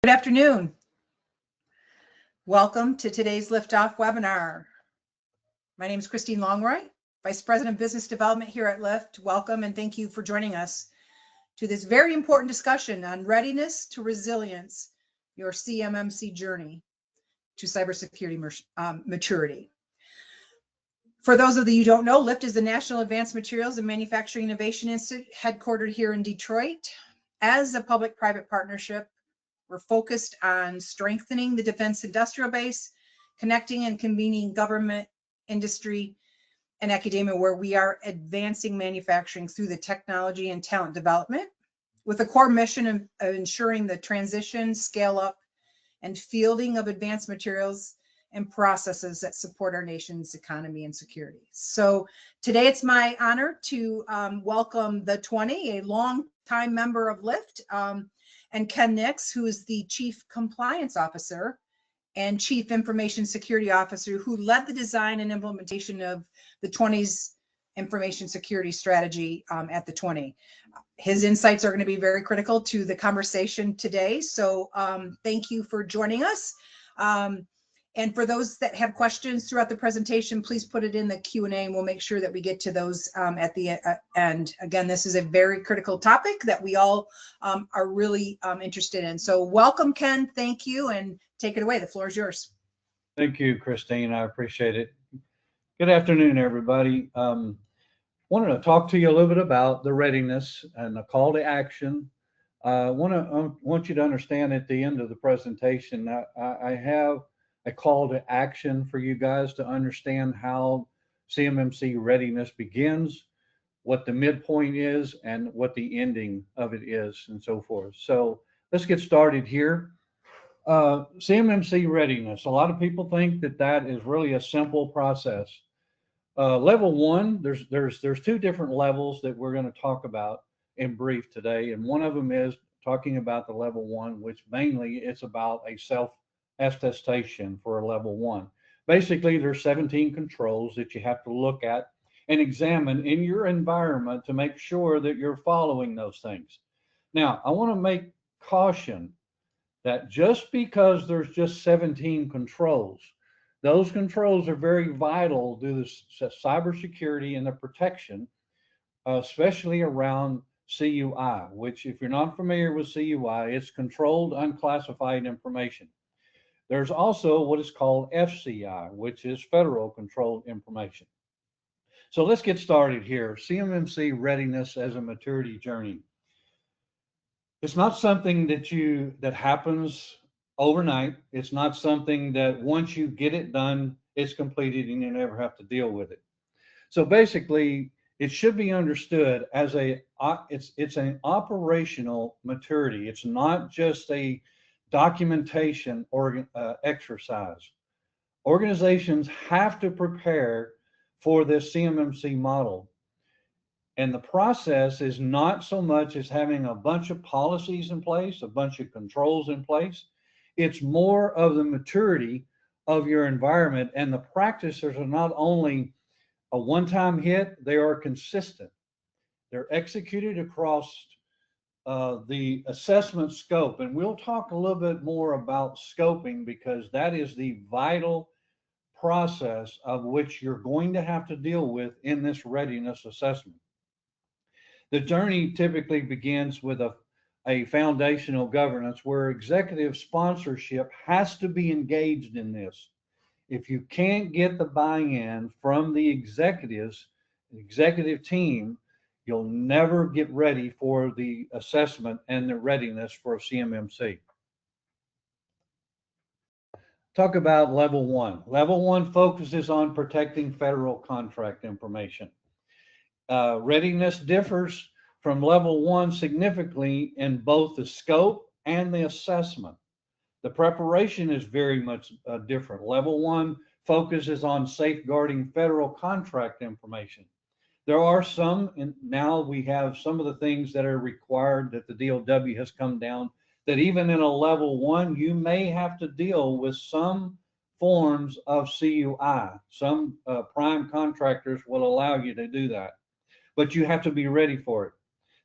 Good afternoon. Welcome to today's Liftoff webinar. My name is Christine Longroy, Vice President of Business Development here at Lyft. Welcome and thank you for joining us to this very important discussion on readiness to resilience, your CMMC journey to cybersecurity maturity. For those of you who don't know, Lyft is the National Advanced Materials and Manufacturing Innovation Institute headquartered here in Detroit. As a public-private partnership, we're focused on strengthening the defense industrial base, connecting and convening government, industry, and academia, where we are advancing manufacturing through the technology and talent development, with a core mission of ensuring the transition, scale up, and fielding of advanced materials and processes that support our nation's economy and security. So today it's my honor to welcome the 20, a long-time member of Lyft, and Ken Nix, who is the Chief Compliance Officer and Chief Information Security Officer, who led the design and implementation of the 20's information security strategy at the 20. His insights are going to be very critical to the conversation today. So thank you for joining us. And for those that have questions throughout the presentation, please put it in the Q&A and we'll make sure that we get to those at the end. Again, this is a very critical topic that we all are really interested in. So welcome, Ken. Thank you, and take it away. The floor is yours. Thank you, Christine. I appreciate it. Good afternoon, everybody. Wanted to talk to you a little bit about the readiness and the call to action. Want you to understand at the end of the presentation, I have a call to action for you guys to understand how CMMC readiness begins, what the midpoint is, and what the ending of it is, and so forth. So let's get started here. CMMC readiness. A lot of people think that that is really a simple process. Level one, there's two different levels that we're going to talk about in brief today, and one of them is talking about the level one, which mainly it's about a self-attestation for a level one. Basically, there's 17 controls that you have to look at and examine in your environment to make sure that you're following those things. Now, I want to make caution that just because there's just 17 controls, those controls are very vital to the cybersecurity and the protection, especially around CUI, which if you're not familiar with CUI, it's controlled unclassified information. There's also what is called FCI, which is federal controlled information. So let's get started here. CMMC readiness as a maturity journey. It's not something that happens overnight. It's not something that once you get it done, it's completed and you never have to deal with it. So basically, it should be understood as it's an operational maturity. It's not just a documentation or exercise. Organizations have to prepare for this CMMC model. And the process is not so much as having a bunch of policies in place, a bunch of controls in place. It's more of the maturity of your environment, and the practices are not only a one-time hit, they are consistent. They're executed across the assessment scope, and we'll talk a little bit more about scoping because that is the vital process of which you're going to have to deal with in this readiness assessment. The journey typically begins with a foundational governance where executive sponsorship has to be engaged in this. If you can't get the buy-in from the executive team, you'll never get ready for the assessment and the readiness for a CMMC. Talk about level one. Level one focuses on protecting federal contract information. Readiness differs from level one significantly in both the scope and the assessment. The preparation is very much different. Level one focuses on safeguarding federal contract information. There are some, and now we have some of the things that are required that the DOW has come down, that even in a level one, you may have to deal with some forms of CUI. Some prime contractors will allow you to do that, but you have to be ready for it.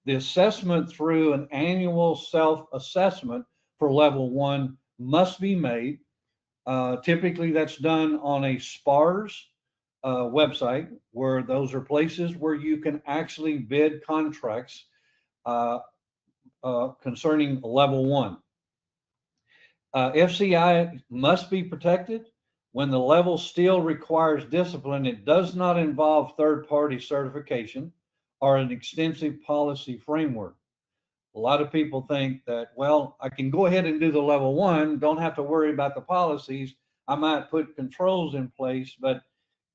The assessment through an annual self-assessment for level 1 must be made. Typically that's done on a SPARS website, where those are places where you can actually bid contracts concerning level 1. FCI must be protected. When the level still requires discipline, it does not involve third-party certification or an extensive policy framework. A lot of people think that, well, I can go ahead and do the level 1, don't have to worry about the policies. I might put controls in place, but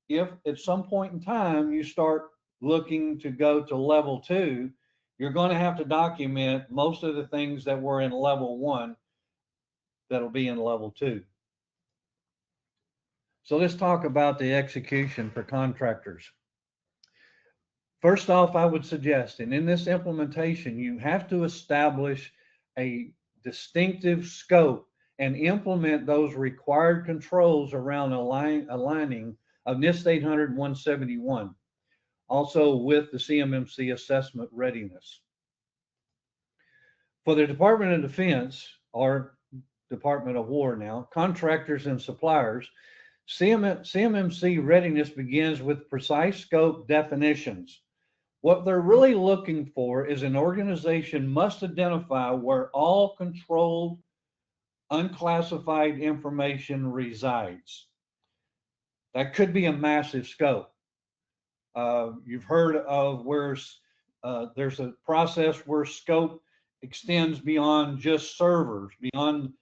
if at some point in time you start looking to go to level 2, you're going to have to document most of the things that were in level 1 that'll be in level 2. So let's talk about the execution for contractors. First off, I would suggest, and in this implementation, you have to establish a distinctive scope and implement those required controls around aligning of NIST 800 and 171, also with the CMMC assessment readiness. For the Department of Defense, or Department of War now, contractors and suppliers, CMMC readiness begins with precise scope definitions. What they're really looking for is an organization must identify where all controlled, unclassified information resides. That could be a massive scope. You've heard of where there's a process where scope extends beyond just servers, beyond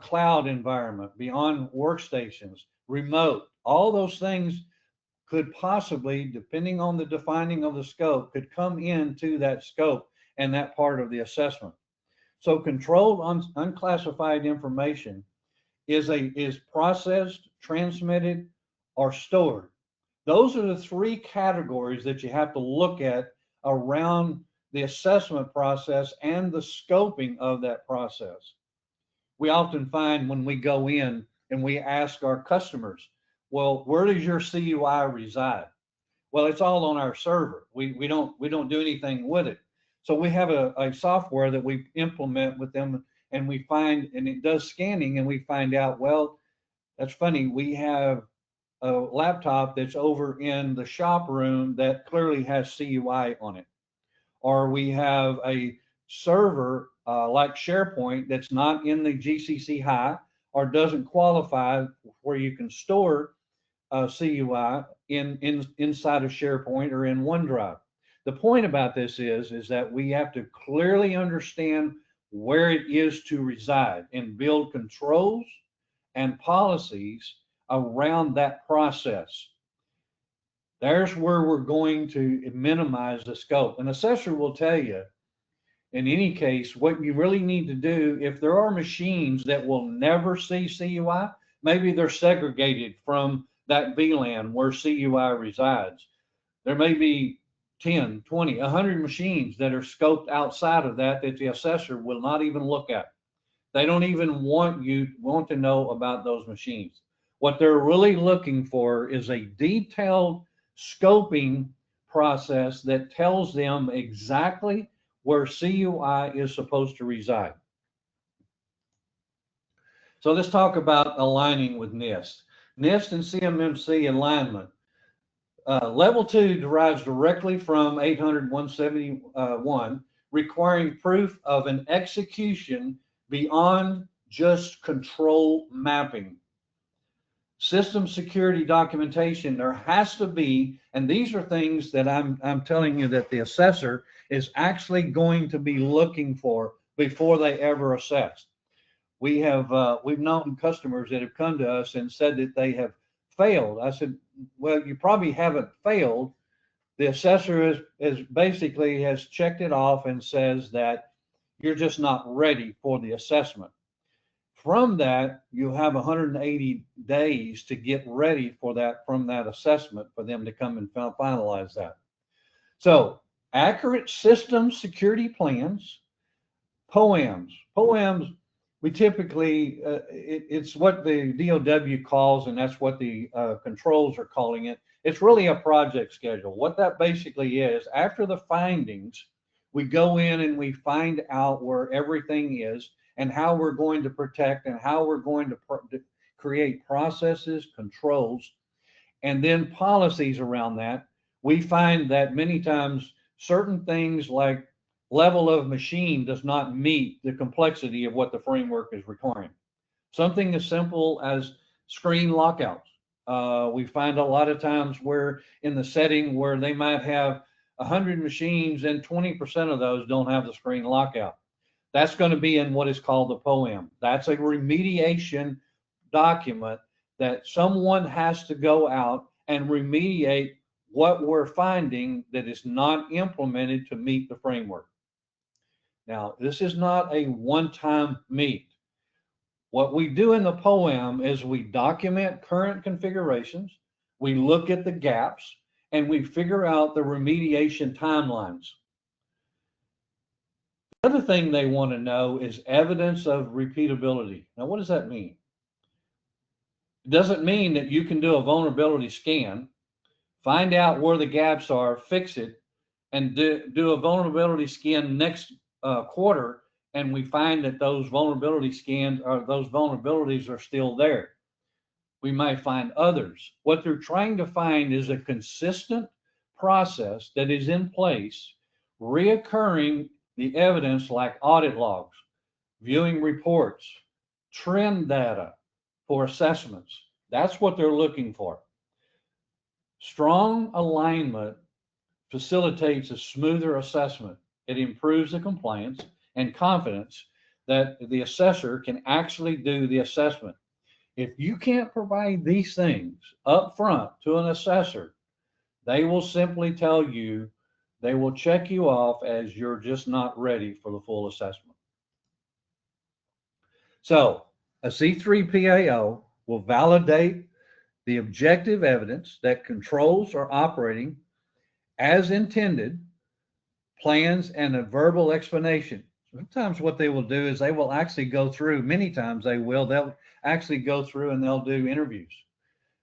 cloud environment, beyond workstations, remote. All those things could possibly, depending on the defining of the scope, could come into that scope and that part of the assessment. So controlled unclassified information is processed, transmitted, or stored. Those are the 3 categories that you have to look at around the assessment process and the scoping of that process. We often find when we go in and we ask our customers, well, where does your CUI reside? Well, it's all on our server. We don't do anything with it. So we have a software that we implement with them, and we find, and it does scanning, and we find out, well, that's funny. We have a laptop that's over in the shop room that clearly has CUI on it. Or we have a server like SharePoint that's not in the GCC High or doesn't qualify where you can store CUI inside of SharePoint or in OneDrive. The point about this is that we have to clearly understand where it is to reside and build controls and policies around that process. There's where we're going to minimize the scope. An assessor will tell you, in any case, what you really need to do, if there are machines that will never see CUI, maybe they're segregated from that VLAN where CUI resides. There may be 10, 20, 100 machines that are scoped outside of that the assessor will not even look at. They don't even want to know about those machines. What they're really looking for is a detailed scoping process that tells them exactly where CUI is supposed to reside. So let's talk about aligning with NIST. NIST and CMMC alignment. Level 2 derives directly from 800-171, requiring proof of an execution beyond just control mapping. System security documentation, there has to be, and these are things that I'm telling you that the assessor is actually going to be looking for before they ever assess. We've known customers that have come to us and said that they have failed. I said, well, you probably haven't failed. The assessor has basically checked it off and says that you're just not ready for the assessment. From that, you have 180 days to get ready for that, from that assessment, for them to come and finalize that. So accurate system security plans, POAMs. POAMs, we typically, it's what the DOW calls, and that's what the controls are calling it. It's really a project schedule. What that basically is, after the findings, we go in and we find out where everything is, and how we're going to protect and how we're going to create processes, controls, and then policies around that. We find that many times certain things like level of machine does not meet the complexity of what the framework is requiring. Something as simple as screen lockouts. We find a lot of times where in the setting where they might have 100 machines and 20% of those don't have the screen lockout. That's going to be in what is called the POAM. That's a remediation document that someone has to go out and remediate what we're finding that is not implemented to meet the framework. Now, this is not a one-time meet. What we do in the POAM is we document current configurations, we look at the gaps, and we figure out the remediation timelines. The other thing they want to know is evidence of repeatability. Now, what does that mean? It doesn't mean that you can do a vulnerability scan, find out where the gaps are, fix it, and do a vulnerability scan next quarter, and we find that those vulnerability scans or those vulnerabilities are still there. We might find others. What they're trying to find is a consistent process that is in place, reoccurring the evidence like audit logs, viewing reports, trend data for assessments. That's what they're looking for. Strong alignment facilitates a smoother assessment. It improves the compliance and confidence that the assessor can actually do the assessment. If you can't provide these things up front to an assessor, they will simply tell you, they will check you off as you're just not ready for the full assessment. So a C3PAO will validate the objective evidence that controls are operating as intended, plans, and a verbal explanation. Sometimes what they will do is they will actually go through, many times they'll actually go through and they'll do interviews.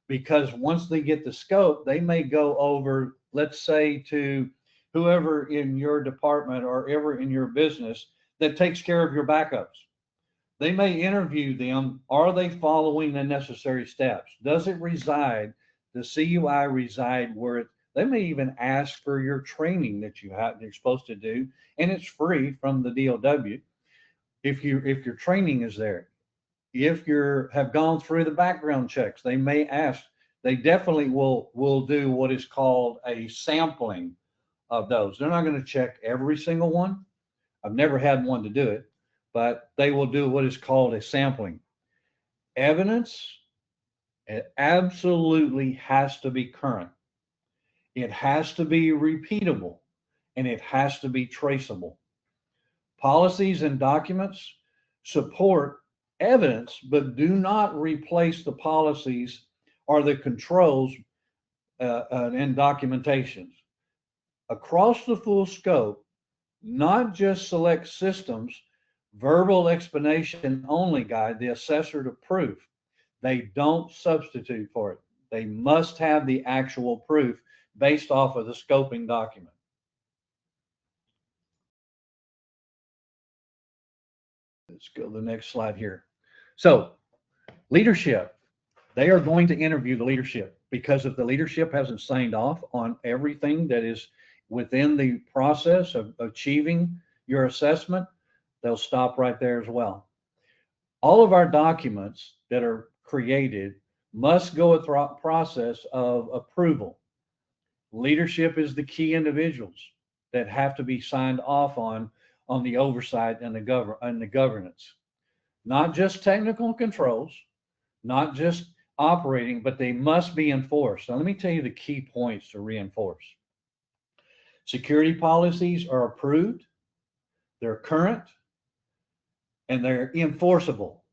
Because once they get the scope, they may go over, let's say, to whoever in your department or ever in your business that takes care of your backups. They may interview them. Are they following the necessary steps? Does it reside, the CUI reside where it, they may even ask for your training that you're supposed to do, and it's free from the DOW. If your training is there, if you have gone through the background checks, they may ask. They definitely will do what is called a sampling of those. They're not going to check every single one. I've never had one to do it, but they will do what is called a sampling. Evidence, it absolutely has to be current. It has to be repeatable, and it has to be traceable. Policies and documents support evidence, but do not replace the policies or the controls and documentations. Across the full scope, not just select systems, verbal explanation only guide the assessor to proof. They don't substitute for it. They must have the actual proof based off of the scoping document. Let's go to the next slide here. So, leadership. They are going to interview the leadership, because if the leadership hasn't signed off on everything that is within the process of achieving your assessment, they'll stop right there as well. All of our documents that are created must go through a process of approval. Leadership is the key individuals that have to be signed off on the oversight and the governance. Not just technical controls, not just operating, but they must be enforced. Now, let me tell you the key points to reinforce. Security policies are approved, they're current, and they're enforceable.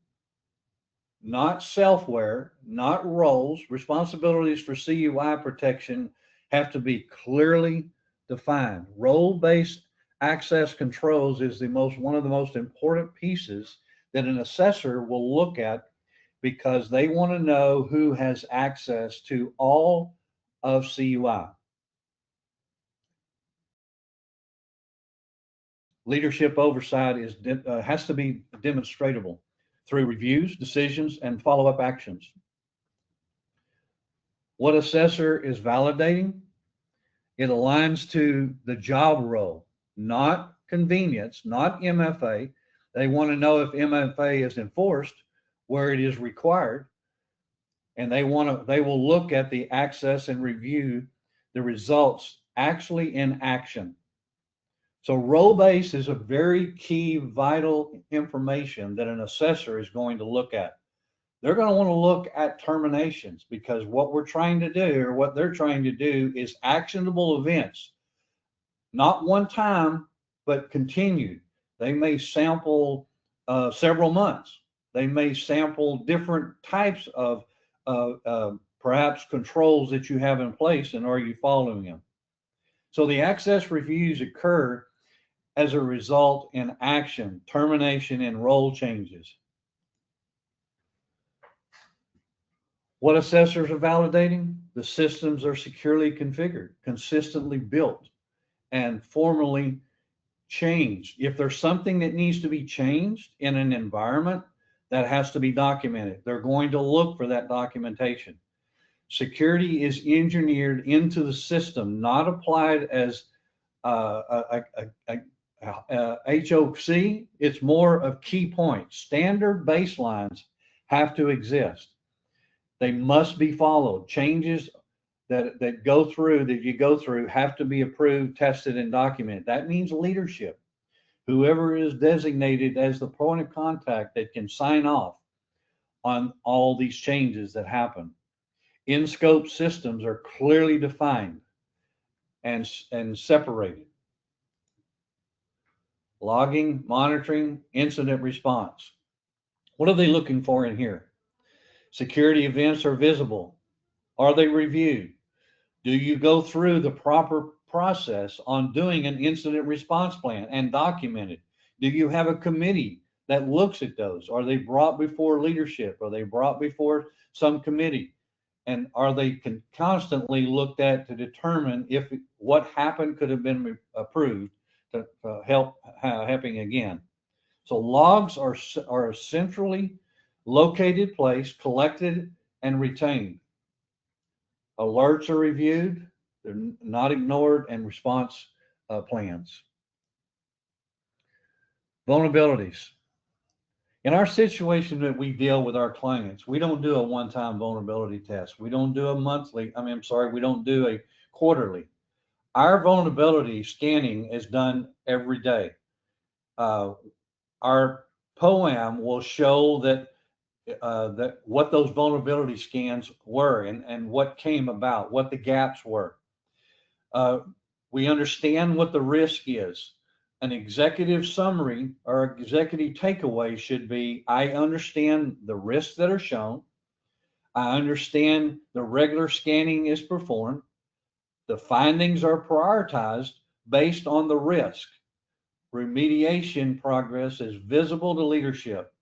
Not self-aware, not roles. Responsibilities for CUI protection have to be clearly defined. Role-based access controls is one of the most important pieces that an assessor will look at, because they want to know who has access to all of CUI. Leadership oversight has to be demonstrable through reviews, decisions, and follow-up actions. What assessor is validating? It aligns to the job role, not convenience, not MFA. They want to know if MFA is enforced where it is required, and they will look at the access and review the results actually in action. So role-based is a very key, vital information that an assessor is going to look at. They're going to want to look at terminations, because what we're trying to do, or what they're trying to do, is actionable events, not one time, but continued. They may sample several months. They may sample different types of perhaps controls that you have in place, and are you following them? So the access reviews occur as a result in action, termination, and role changes. What assessors are validating? The systems are securely configured, consistently built, and formally changed. If there's something that needs to be changed in an environment, that has to be documented. They're going to look for that documentation. Security is engineered into the system, not applied as HOC. It's more of key points. Standard baselines have to exist. They must be followed. Changes that you go through have to be approved, tested, and documented. That means leadership. Whoever is designated as the point of contact that can sign off on all these changes that happen. In-scope systems are clearly defined and separated. Logging, monitoring, incident response. What are they looking for in here? Security events are visible. Are they reviewed? Do you go through the proper process on doing an incident response plan and document it? Do you have a committee that looks at those? Are they brought before leadership? Are they brought before some committee? And are they constantly looked at to determine if what happened could have been approved to helping again? So logs are a centrally located place, collected and retained. Alerts are reviewed, they're not ignored, and response plans. Vulnerabilities. In our situation that we deal with our clients, we don't do a one-time vulnerability test. We don't do we don't do a quarterly. Our vulnerability scanning is done every day. Our POAM will show that what those vulnerability scans were and what came about, what the gaps were. We understand what the risk is. An executive summary or executive takeaway should be, I understand the risks that are shown. I understand the regular scanning is performed. The findings are prioritized based on the risk. Remediation progress is visible to leadership.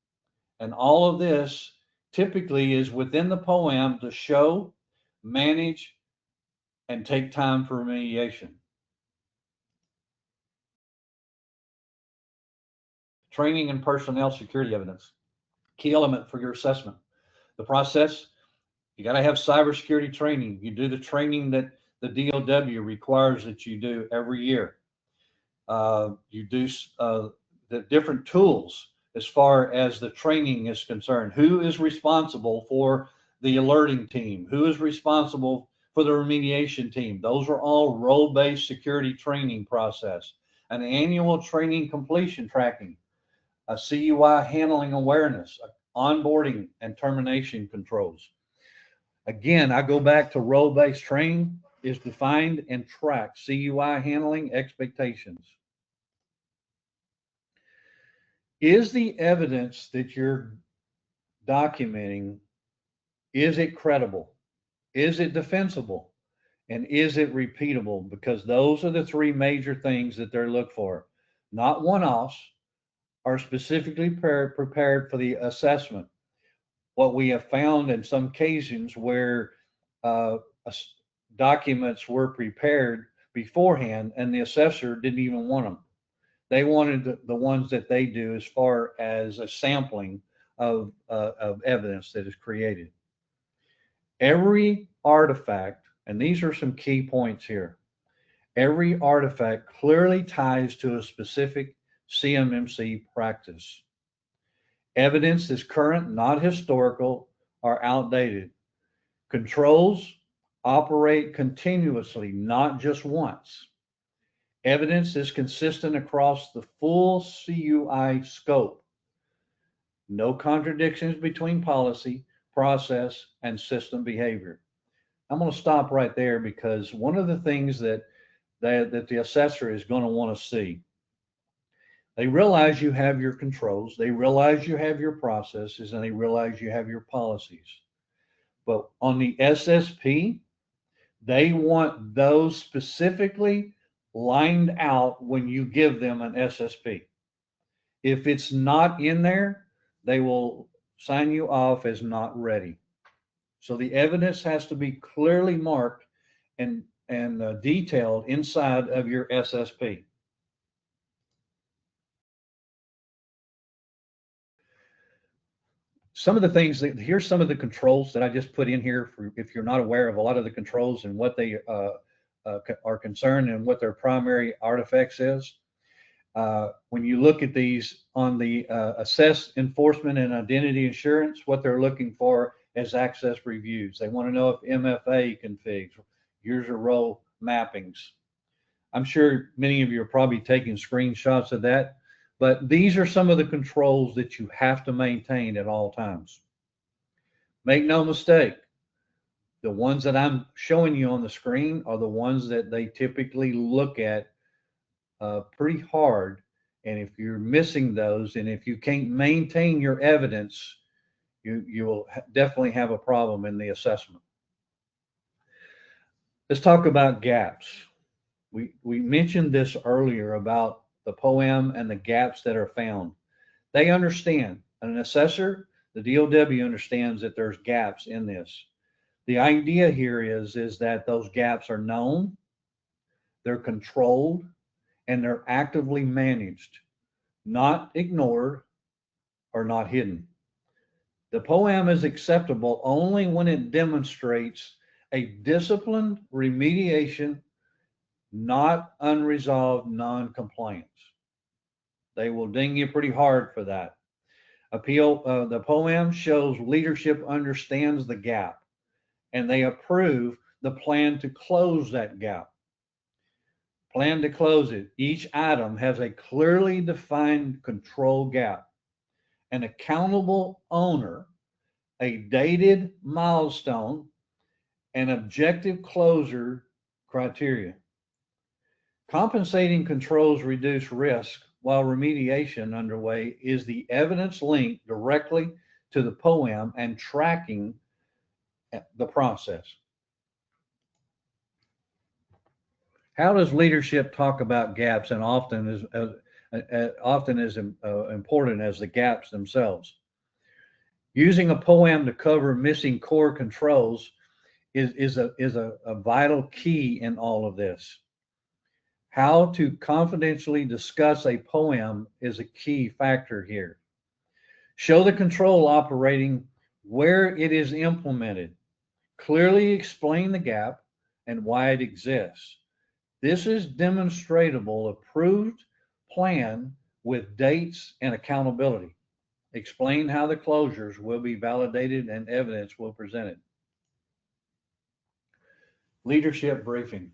And all of this typically is within the POAM to show, manage, and take time for remediation. Training and personnel security evidence. Key element for your assessment. The process, you got to have cybersecurity training. You do the training that the DOW requires that you do every year. You do the different tools as far as the training is concerned. Who is responsible for the alerting team? Who is responsible for the remediation team? Those are all role-based security training process. An annual training completion tracking, a CUI handling awareness, onboarding and termination controls. Again, I go back to role-based training is defined and tracked. CUI handling expectations. Is the evidence that you're documenting, is it credible? Is it defensible? And is it repeatable? Because those are the three major things that they're looked for. Not one-offs, are specifically prepared for the assessment. What we have found in some occasions where documents were prepared beforehand and the assessor didn't even want them. They wanted the ones that they do as far as a sampling of evidence that is created. Every artifact, and these are some key points here, every artifact clearly ties to a specific CMMC practice. Evidence is current, not historical or outdated. Controls operate continuously, not just once. Evidence is consistent across the full CUI scope. No contradictions between policy, process, and system behavior. I'm going to stop right there because one of the things that the assessor is going to want to see, they realize you have your controls, they realize you have your processes, and they realize you have your policies. But on the SSP, they want those specifically lined out when you give them an SSP. If it's not in there, they will sign you off as not ready. So the evidence has to be clearly marked and detailed inside of your SSP. Some of the things here's some of the controls that I just put in here for if you're not aware of a lot of the controls and what they are concerned and what their primary artifacts is. When you look at these on the assess enforcement and identity assurance, what they're looking for is access reviews. They want to know if MFA configs, user role mappings. I'm sure many of you are probably taking screenshots of that, but these are some of the controls that you have to maintain at all times. Make no mistake, the ones that I'm showing you on the screen are the ones that they typically look at pretty hard. And if you're missing those, and if you can't maintain your evidence, you will definitely have a problem in the assessment. Let's talk about gaps. We mentioned this earlier about the POAM and the gaps that are found. They understand, an assessor, the DOW understands that there's gaps in this. The idea here is that those gaps are known, they're controlled, and they're actively managed, not ignored or not hidden. The POAM is acceptable only when it demonstrates a disciplined remediation, not unresolved non-compliance. They will ding you pretty hard for that. The POAM shows leadership understands the gap and they approve the plan to close that gap. Plan to close it. Each item has a clearly defined control gap, an accountable owner, a dated milestone, and objective closure criteria. Compensating controls reduce risk while remediation underway is the evidence linked directly to the POAM and tracking the process. How does leadership talk about gaps and often as important as the gaps themselves? Using a POAM to cover missing core controls is a vital key in all of this. How to confidentially discuss a POAM is a key factor here. Show the control operating where it is implemented. Clearly explain the gap and why it exists. This is demonstrable, approved plan with dates and accountability. Explain how the closures will be validated and evidence will be presented. Leadership briefing.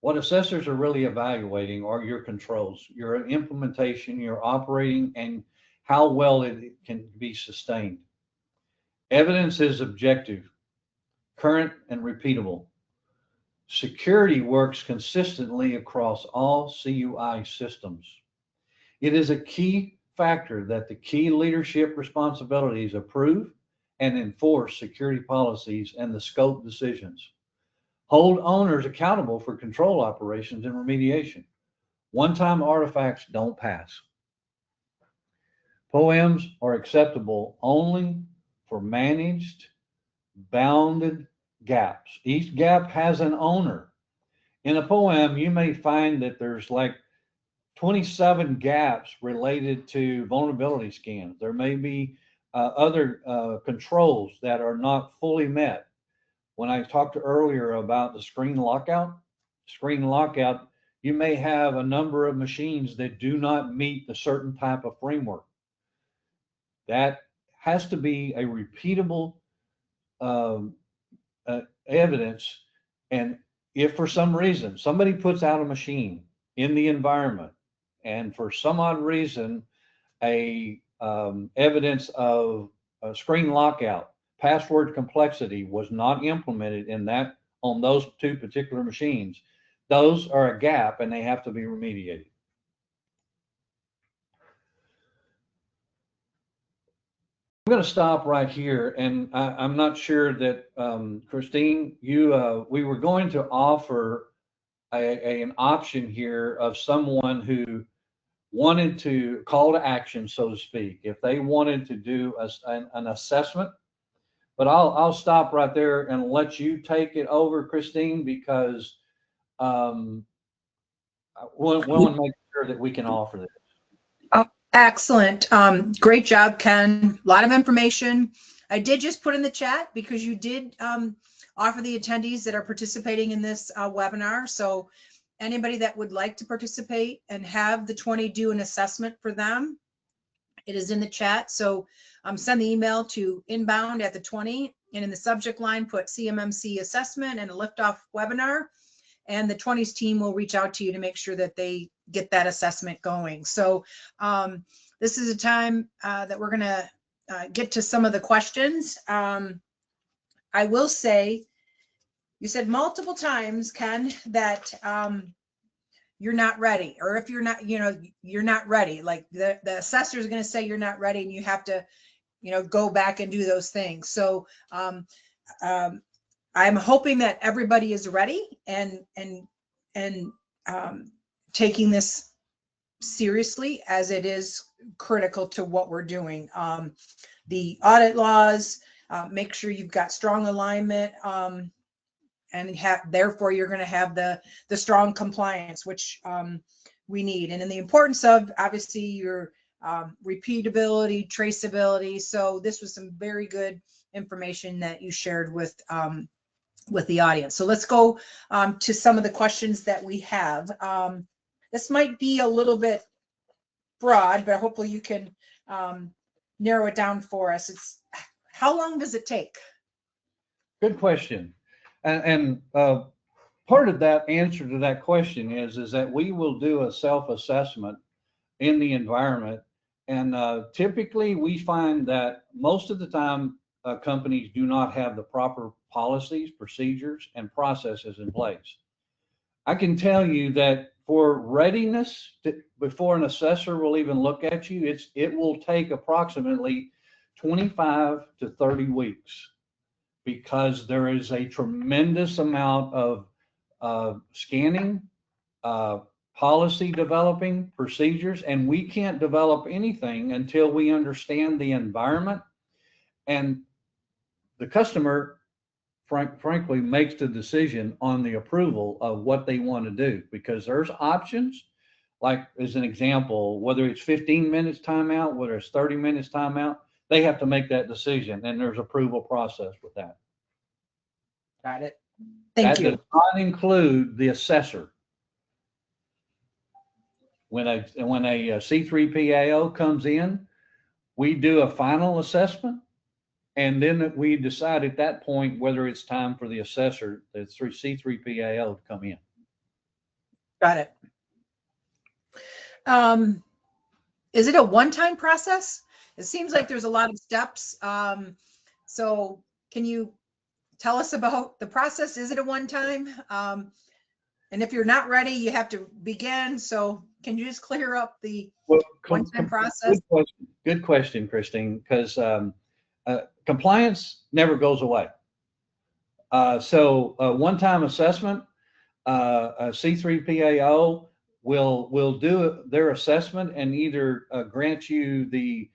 What assessors are really evaluating are your controls, your implementation, your operating, and how well it can be sustained. Evidence is objective, current, and repeatable. Security works consistently across all CUI systems. It is a key factor that the key leadership responsibilities approve and enforce security policies and the scope decisions. Hold owners accountable for control operations and remediation. One-time artifacts don't pass. POAMs are acceptable only for managed, bounded gaps. Each gap has an owner. In a POAM, you may find that there's like 27 gaps related to vulnerability scans. There may be other controls that are not fully met. When I talked earlier about the screen lockout, you may have a number of machines that do not meet the certain type of framework. That has to be a repeatable evidence. And if for some reason somebody puts out a machine in the environment, and for some odd reason, a evidence of a screen lockout, password complexity was not implemented in that on those two particular machines, those are a gap and they have to be remediated. I'm going to stop right here, and I'm not sure that Christine, we were going to offer an option here of someone who wanted to call to action, so to speak, if they wanted to do an assessment. But I'll stop right there and let you take it over, Christine, because we'll make sure that we can offer this. Oh, excellent. Great job, Ken. A lot of information. I did just put in the chat because you did offer the attendees that are participating in this webinar. So anybody that would like to participate and have the 20 do an assessment for them, it is in the chat. So send the email to inbound@the20, and in the subject line put CMMC assessment and a liftoff webinar, and the 20s team will reach out to you to make sure that they get that assessment going. So this is a time that we're gonna get to some of the questions. I will say, you said multiple times, Ken, that you're not ready, or if you're not, you're not ready. Like the assessor is going to say you're not ready, and you have to, go back and do those things. So I'm hoping that everybody is ready and taking this seriously, as it is critical to what we're doing. The audit laws, make sure you've got strong alignment. And therefore you're going to have the strong compliance, which we need. And in the importance of, obviously, your repeatability, traceability. So this was some very good information that you shared with the audience. So let's go to some of the questions that we have. This might be a little bit broad, but hopefully you can narrow it down for us. It's how long does it take? Good question. And part of that answer to that question is that we will do a self-assessment in the environment. And typically we find that most of the time companies do not have the proper policies, procedures, and processes in place. I can tell you that for readiness, before an assessor will even look at you, it will take approximately 25 to 30 weeks. Because there is a tremendous amount of scanning, policy developing, procedures, and we can't develop anything until we understand the environment. And the customer, frankly, makes the decision on the approval of what they want to do, because there's options. Like, as an example, whether it's 15 minutes timeout, whether it's 30 minutes timeout, they have to make that decision, and there's approval process with that. Got it. Thank you. That does not include the assessor. When a C3PAO comes in, we do a final assessment, and then we decide at that point whether it's time for the assessor, the C3PAO, to come in. Got it. Is it a one-time process? It seems like there's a lot of steps. So can you tell us about the process? Is it a one-time? And if you're not ready, you have to begin. So can you just clear up the one-time process? Good question, Christine, because compliance never goes away. So one-time assessment, a C3PAO will do their assessment and either grant you the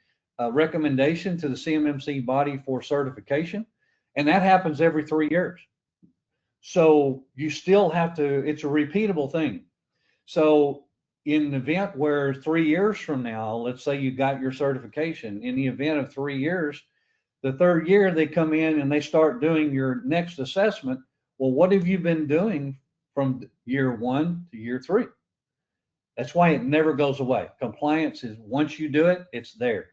recommendation to the CMMC body for certification, and that happens every 3 years. So you still have to, it's a repeatable thing. So in the event where 3 years from now, let's say you got your certification, in the event of 3 years, the third year they come in and they start doing your next assessment. Well, what have you been doing from year 1 to year 3? That's why it never goes away. Compliance is, once you do it, it's there.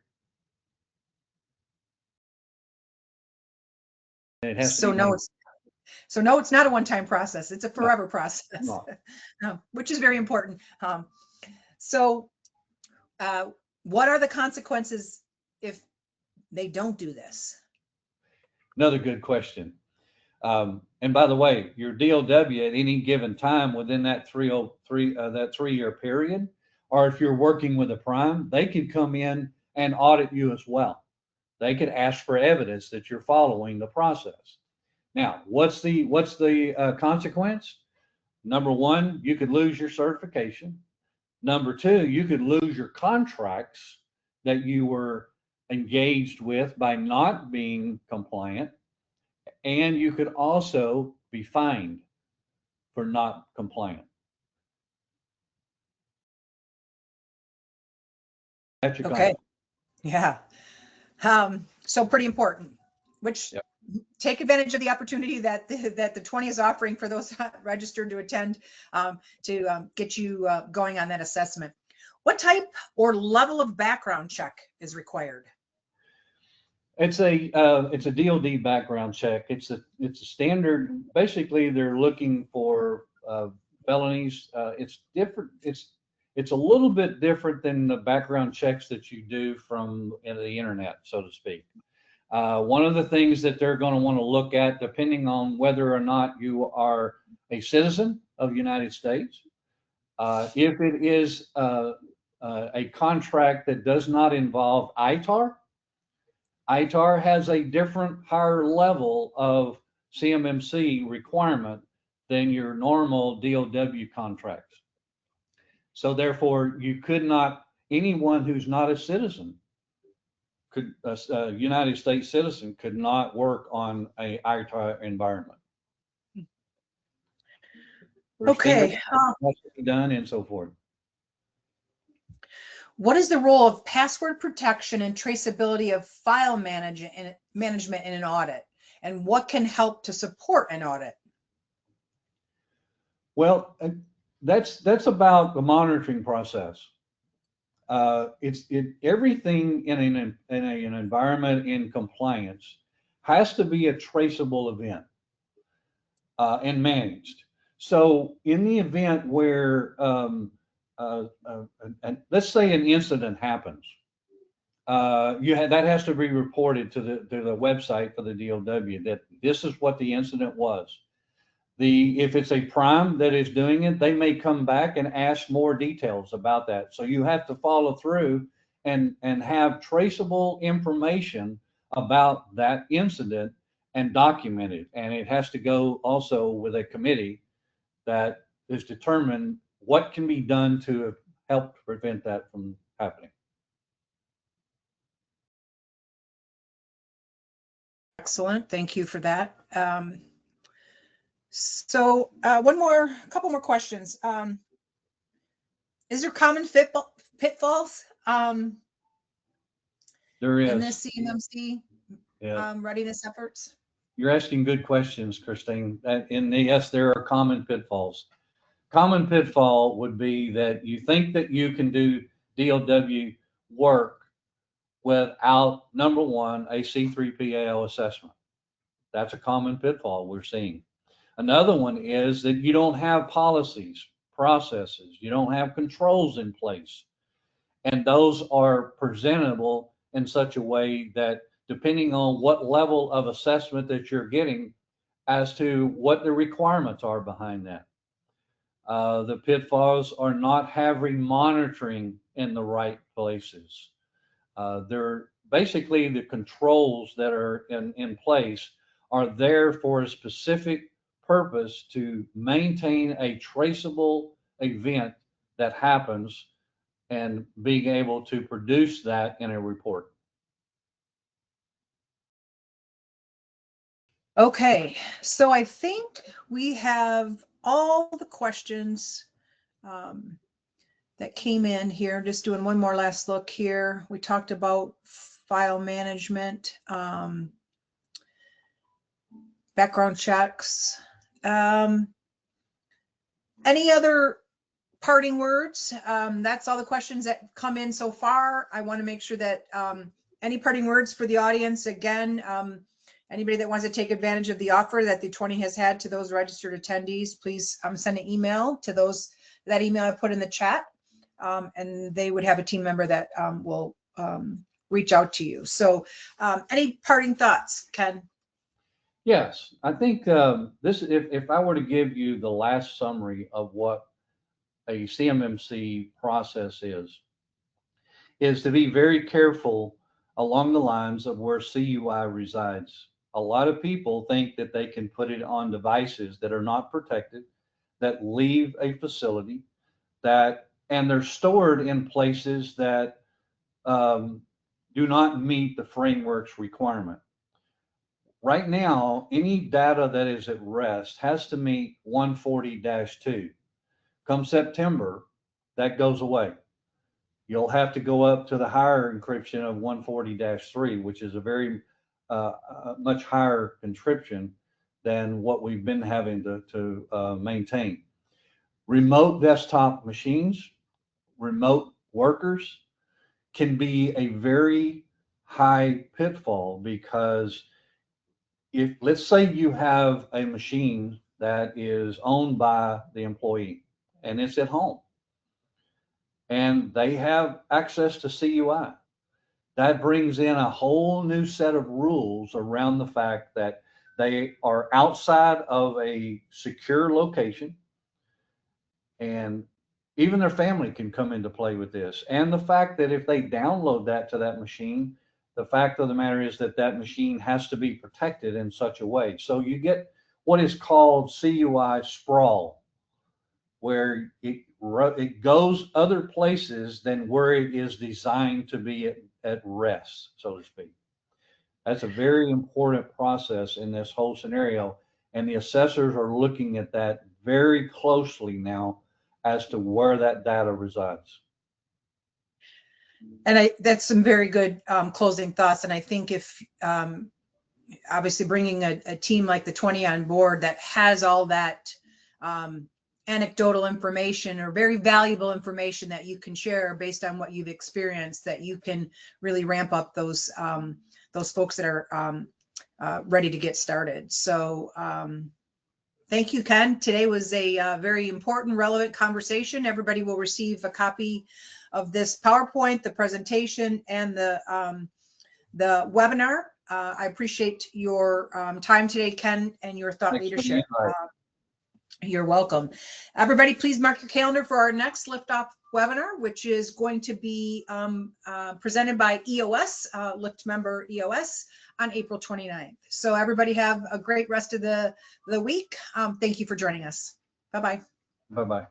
And it has to So be no, made. it's not a one-time process. It's a forever process, No. Which is very important. So what are the consequences if they don't do this? Another good question. And by the way, your DOW at any given time within that 3-year period, or if you're working with a prime, they can come in and audit you as well. They could ask for evidence that you're following the process. Now, what's the consequence? Number one, you could lose your certification. Number two, you could lose your contracts that you were engaged with by not being compliant. And you could also be fined for not compliant. That's your Okay. Yeah. So pretty important, which Yep. take advantage of the opportunity that the 20 is offering for those registered to attend, to get you going on that assessment. What type or level of background check is required? It's a DOD background check. It's a standard. Basically, they're looking for felonies. It's different. It's a little bit different than the background checks that you do from the internet, so to speak. One of the things that they're going to want to look at, depending on whether or not you are a citizen of the United States, if it is a contract that does not involve ITAR. ITAR has a different higher level of CMMC requirement than your normal DOW contracts. So therefore, you could not, anyone who's not a citizen, a United States citizen could not work on a ITAR environment. Okay. Has to be done and so forth. What is the role of password protection and traceability of file management in an audit? And what can help to support an audit? Well, that's about the monitoring process. Everything in an environment in compliance has to be a traceable event and managed. So in the event where let's say an incident happens, that has to be reported to the website for the DOW that this is what the incident was. If it's a prime that is doing it, they may come back and ask more details about that. So you have to follow through and have traceable information about that incident and document it. And it has to go also with a committee that is determined what can be done to help prevent that from happening. Excellent. Thank you for that. So a couple more questions. Is there common pitfalls There is. in this CMMC readiness efforts? You're asking good questions, Christine. Yes, there are common pitfalls. Common pitfall would be that you think that you can do DOW work without, number one, a C3PAO assessment. That's a common pitfall we're seeing. Another one is that you don't have policies, processes, you don't have controls in place. And those are presentable in such a way that depending on what level of assessment that you're getting as to what the requirements are behind that. The pitfalls are not having monitoring in the right places. They're basically the controls that are in place are there for a specific purpose to maintain a traceable event that happens and being able to produce that in a report. Okay, so I think we have all the questions that came in here. Just doing one more last look here. We talked about file management, background checks. Any other parting words? That's all the questions that come in so far. I want to make sure that any parting words for the audience, again, anybody that wants to take advantage of the offer that the 20 has had to those registered attendees, please send an email to those, that email I put in the chat, and they would have a team member that will reach out to you. So any parting thoughts, Ken? Yes, I think this, if I were to give you the last summary of what a CMMC process is to be very careful along the lines of where CUI resides. A lot of people think that they can put it on devices that are not protected, that leave a facility, and they're stored in places that do not meet the framework's requirement. Right now, any data that is at rest has to meet 140-2. Come September, that goes away. You'll have to go up to the higher encryption of 140-3, which is a very much higher encryption than what we've been having to maintain. Remote desktop machines, remote workers can be a very high pitfall, because if, let's say you have a machine that is owned by the employee and it's at home and they have access to CUI, that brings in a whole new set of rules around the fact that they are outside of a secure location, and even their family can come into play with this. And the fact that if they download that to that machine, the fact of the matter is that that machine has to be protected in such a way. So you get what is called CUI sprawl, where it goes other places than where it is designed to be at rest, so to speak. That's a very important process in this whole scenario. And the assessors are looking at that very closely now as to where that data resides. And that's some very good closing thoughts. And I think if obviously bringing a team like the 20 on board that has all that anecdotal information or very valuable information that you can share based on what you've experienced, that you can really ramp up those folks that are ready to get started. So thank you, Ken. Today was a very important, relevant conversation. Everybody will receive a copy of this PowerPoint, the presentation, and the webinar. I appreciate your time today, Ken, and your thought leadership. You're welcome. Everybody, please mark your calendar for our next Liftoff webinar, which is going to be presented by EOS, Lift member EOS, on April 29th. So everybody have a great rest of the week. Thank you for joining us. Bye-bye. Bye-bye.